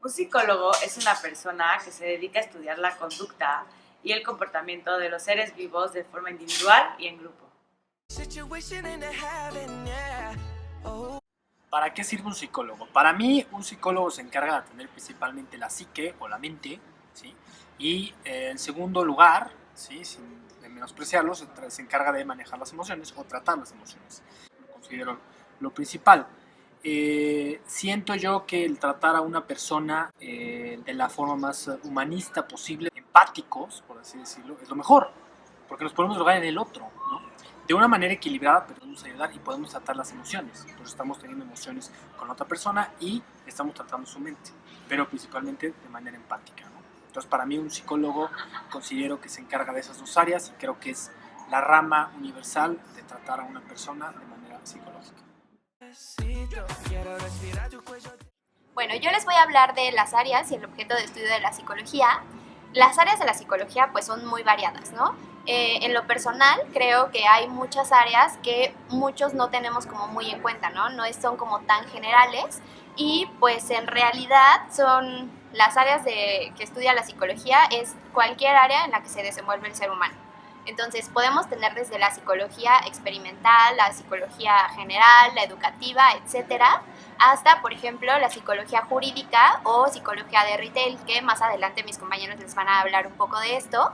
Un psicólogo es una persona que se dedica a estudiar la conducta y el comportamiento de los seres vivos de forma individual y en grupo. ¿Para qué sirve un psicólogo? Para mí, un psicólogo se encarga de atender principalmente la psique o la mente, ¿sí? Y en segundo lugar, ¿sí? Sin menospreciarlo, se encarga de manejar las emociones o tratar las emociones. Lo considero lo principal. Siento yo que el tratar a una persona de la forma más humanista posible, empáticos, por así decirlo, es lo mejor, porque nos podemos drogar en el otro, ¿no? De una manera equilibrada, pero podemos ayudar y podemos tratar las emociones. Entonces estamos teniendo emociones con otra persona y estamos tratando su mente, pero principalmente de manera empática, ¿no? Entonces para mí un psicólogo considero que se encarga de esas dos áreas y creo que es la rama universal de tratar a una persona de manera psicológica. Bueno, yo les voy a hablar de las áreas y el objeto de estudio de la psicología. Las áreas de la psicología pues son muy variadas, ¿no? En lo personal creo que hay muchas áreas que muchos no tenemos como muy en cuenta, ¿no? No son como tan generales y pues en realidad son las áreas que estudia la psicología es cualquier área en la que se desenvuelve el ser humano. Entonces podemos tener desde la psicología experimental, la psicología general, la educativa, etcétera, hasta, por ejemplo, la psicología jurídica o psicología de retail, que más adelante mis compañeros les van a hablar un poco de esto.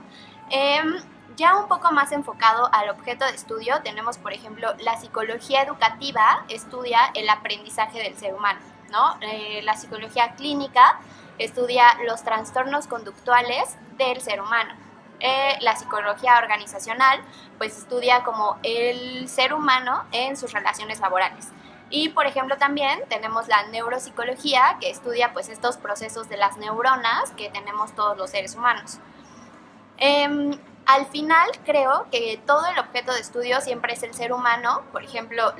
Ya un poco más enfocado al objeto de estudio, tenemos, por ejemplo, la psicología educativa, estudia el aprendizaje del ser humano, ¿no? La psicología clínica estudia los trastornos conductuales del ser humano. La psicología organizacional pues estudia como el ser humano en sus relaciones laborales. Y por ejemplo también tenemos la neuropsicología que estudia pues estos procesos de las neuronas que tenemos todos los seres humanos. Al final creo que todo el objeto de estudio siempre es el ser humano, por ejemplo,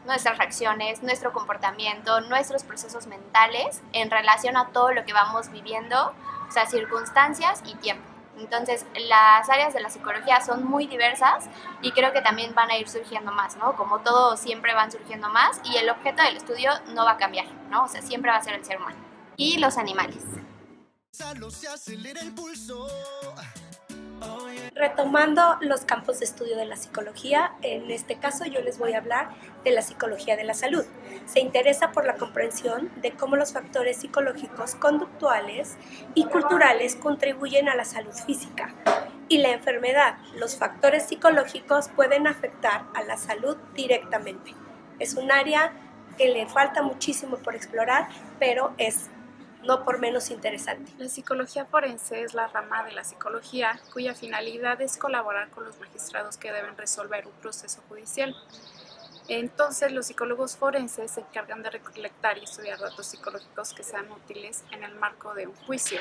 nuestras reacciones, nuestro comportamiento, nuestros procesos mentales en relación a todo lo que vamos viviendo, o sea, circunstancias y tiempo. Entonces, las áreas de la psicología son muy diversas y creo que también van a ir surgiendo más, ¿no? Como todo, siempre van surgiendo más y el objeto del estudio no va a cambiar, ¿no? O sea, siempre va a ser el ser humano. Y los animales. Retomando los campos de estudio de la psicología, en este caso yo les voy a hablar de la psicología de la salud. Se interesa por la comprensión de cómo los factores psicológicos, conductuales y culturales contribuyen a la salud física y la enfermedad. Los factores psicológicos pueden afectar a la salud directamente. Es un área que le falta muchísimo por explorar, pero es no por menos interesante. La psicología forense es la rama de la psicología cuya finalidad es colaborar con los magistrados que deben resolver un proceso judicial. Entonces, los psicólogos forenses se encargan de recolectar y estudiar datos psicológicos que sean útiles en el marco de un juicio.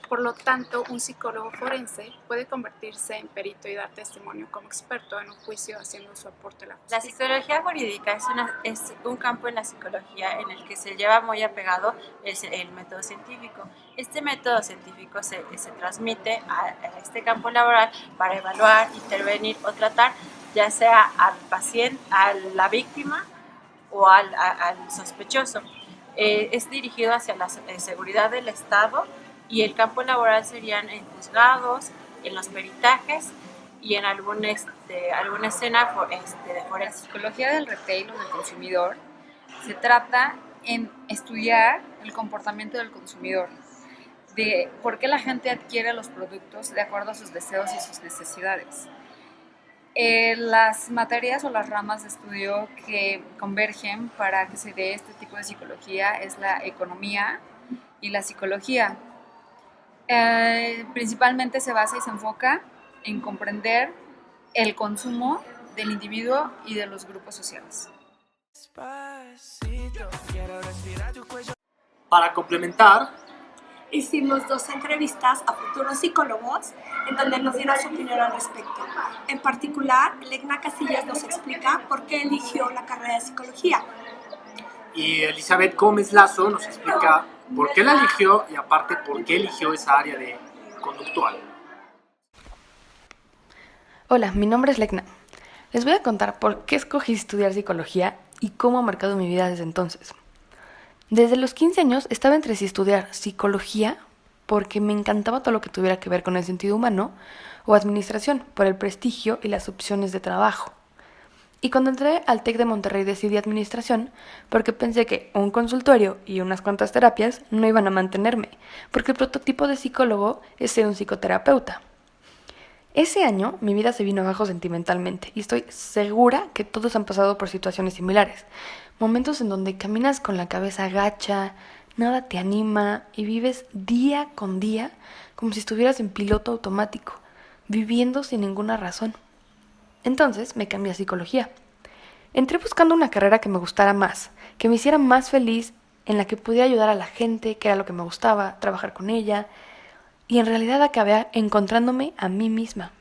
Por lo tanto, un psicólogo forense puede convertirse en perito y dar testimonio como experto en un juicio haciendo su aporte a la justicia. La psicología jurídica es un campo en la psicología en el que se lleva muy apegado el método científico. Este método científico se transmite a este campo laboral para evaluar, intervenir o tratar ya sea al paciente, a la víctima o al sospechoso. Es dirigido hacia la seguridad del Estado y el campo laboral serían en juzgados, en los peritajes y en alguna escena de forense. La psicología del retail o del consumidor se trata en estudiar el comportamiento del consumidor, de por qué la gente adquiere los productos de acuerdo a sus deseos y sus necesidades. Las materias o las ramas de estudio que convergen para que se dé este tipo de psicología es la economía y la psicología. Principalmente se basa y se enfoca en comprender el consumo del individuo y de los grupos sociales. Para complementar, Hicimos 2 entrevistas a futuros psicólogos en donde nos dieron su opinión al respecto. En particular, Legna Casillas nos explica por qué eligió la carrera de psicología. y Elizabeth Gómez Lazo nos explica por qué la eligió y aparte por qué eligió esa área de conductual. Hola, mi nombre es Legna. Les voy a contar por qué escogí estudiar psicología y cómo ha marcado mi vida desde entonces. Desde los 15 años estaba entre si estudiar psicología, porque me encantaba todo lo que tuviera que ver con el sentido humano, o administración, por el prestigio y las opciones de trabajo. Y cuando entré al TEC de Monterrey decidí administración porque pensé que un consultorio y unas cuantas terapias no iban a mantenerme, porque el prototipo de psicólogo es ser un psicoterapeuta. Ese año mi vida se vino abajo sentimentalmente y estoy segura que todos han pasado por situaciones similares. Momentos en donde caminas con la cabeza gacha, nada te anima y vives día con día como si estuvieras en piloto automático, viviendo sin ninguna razón. Entonces me cambié a psicología. Entré buscando una carrera que me gustara más, que me hiciera más feliz, en la que pudiera ayudar a la gente, que era lo que me gustaba, trabajar con ella, y en realidad acabé encontrándome a mí misma.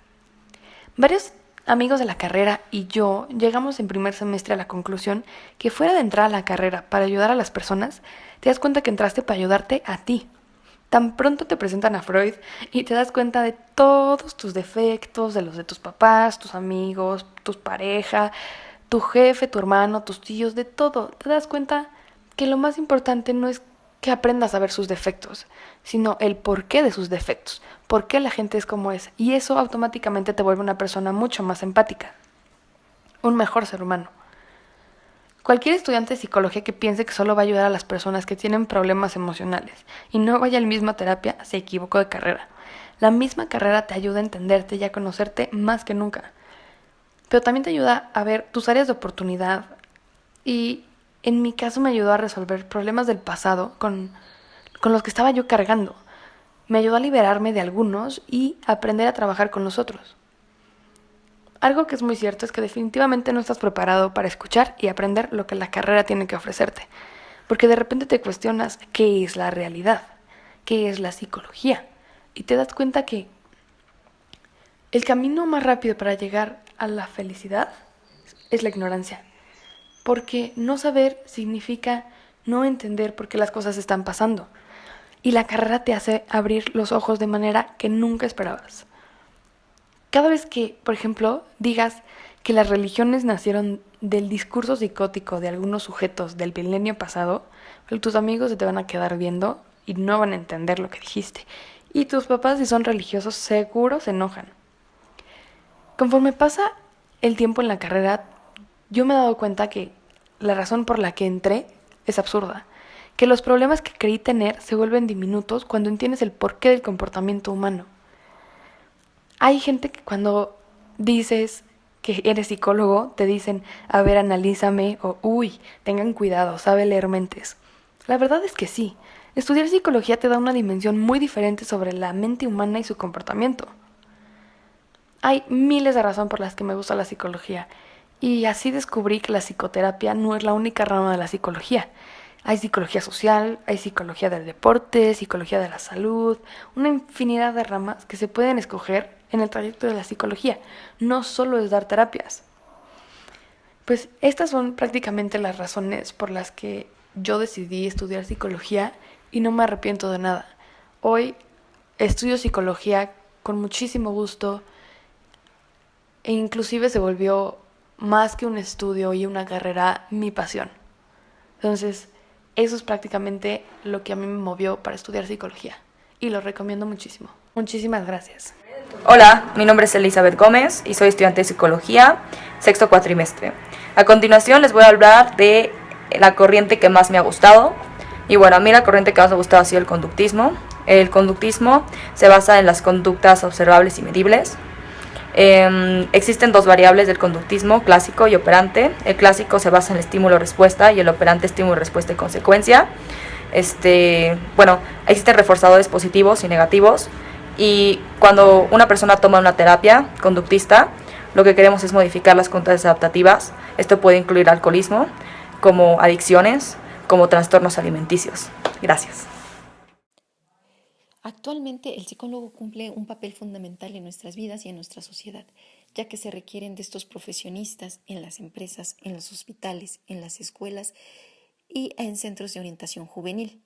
Varios amigos de la carrera y yo llegamos en primer semestre a la conclusión que fuera de entrar a la carrera para ayudar a las personas, te das cuenta que entraste para ayudarte a ti. Tan pronto te presentan a Freud y te das cuenta de todos tus defectos, de los de tus papás, tus amigos, tus pareja, tu jefe, tu hermano, tus tíos, de todo. Te das cuenta que lo más importante no es que aprendas a ver sus defectos, sino el porqué de sus defectos, por qué la gente es como es. Y eso automáticamente te vuelve una persona mucho más empática, un mejor ser humano. Cualquier estudiante de psicología que piense que solo va a ayudar a las personas que tienen problemas emocionales y no vaya a la misma terapia, se equivocó de carrera. La misma carrera te ayuda a entenderte y a conocerte más que nunca. Pero también te ayuda a ver tus áreas de oportunidad y en mi caso me ayudó a resolver problemas del pasado con los que estaba yo cargando. Me ayudó a liberarme de algunos y aprender a trabajar con los otros. Algo que es muy cierto es que definitivamente no estás preparado para escuchar y aprender lo que la carrera tiene que ofrecerte. Porque de repente te cuestionas qué es la realidad, qué es la psicología. Y te das cuenta que el camino más rápido para llegar a la felicidad es la ignorancia. Porque no saber significa no entender por qué las cosas están pasando. Y la carrera te hace abrir los ojos de manera que nunca esperabas. Cada vez que, por ejemplo, digas que las religiones nacieron del discurso psicótico de algunos sujetos del milenio pasado, tus amigos se te van a quedar viendo y no van a entender lo que dijiste. Y tus papás, si son religiosos, seguro se enojan. Conforme pasa el tiempo en la carrera, yo me he dado cuenta que la razón por la que entré es absurda. Que los problemas que creí tener se vuelven diminutos cuando entiendes el porqué del comportamiento humano. Hay gente que cuando dices que eres psicólogo, te dicen, a ver, analízame, o uy, tengan cuidado, sabe leer mentes. La verdad es que sí, estudiar psicología te da una dimensión muy diferente sobre la mente humana y su comportamiento. Hay miles de razones por las que me gusta la psicología, y así descubrí que la psicoterapia no es la única rama de la psicología. Hay psicología social, hay psicología del deporte, psicología de la salud, una infinidad de ramas que se pueden escoger en el trayecto de la psicología. No solo es dar terapias. Pues estas son prácticamente las razones por las que yo decidí estudiar psicología y no me arrepiento de nada. Hoy estudio psicología con muchísimo gusto e inclusive se volvió más que un estudio y una carrera mi pasión. Entonces, eso es prácticamente lo que a mí me movió para estudiar psicología y lo recomiendo muchísimo. Muchísimas gracias. Hola, mi nombre es Elizabeth Gómez y soy estudiante de psicología, sexto cuatrimestre. A continuación les voy a hablar de la corriente que más me ha gustado. Y bueno, a mí la corriente que más me ha gustado ha sido el conductismo. El conductismo se basa en las conductas observables y medibles. Existen dos variables del conductismo, clásico y operante. El clásico se basa en el estímulo-respuesta y el operante estímulo-respuesta y consecuencia. Existen reforzadores positivos y negativos. Y cuando una persona toma una terapia conductista, lo que queremos es modificar las conductas adaptativas. Esto puede incluir alcoholismo, como adicciones, como trastornos alimenticios. Gracias. Actualmente el psicólogo cumple un papel fundamental en nuestras vidas y en nuestra sociedad, ya que se requieren de estos profesionistas en las empresas, en los hospitales, en las escuelas y en centros de orientación juvenil.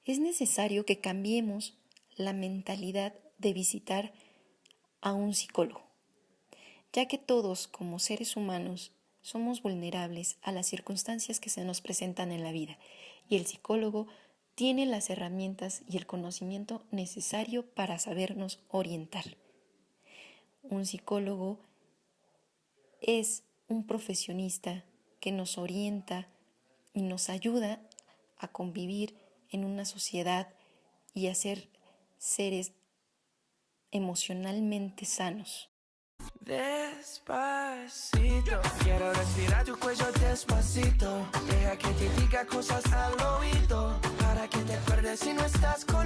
Es necesario que cambiemos la mentalidad de visitar a un psicólogo, ya que todos como seres humanos Somos vulnerables a las circunstancias que se nos presentan en la vida y el psicólogo tiene las herramientas y el conocimiento necesario para sabernos orientar. Un psicólogo es un profesionista que nos orienta y nos ayuda a convivir en una sociedad y a ser seres emocionalmente sanos. Despacito, quiero respirar tu cuello despacito. Deja que te diga cosas al oído, para que te acuerdes si no estás conmigo.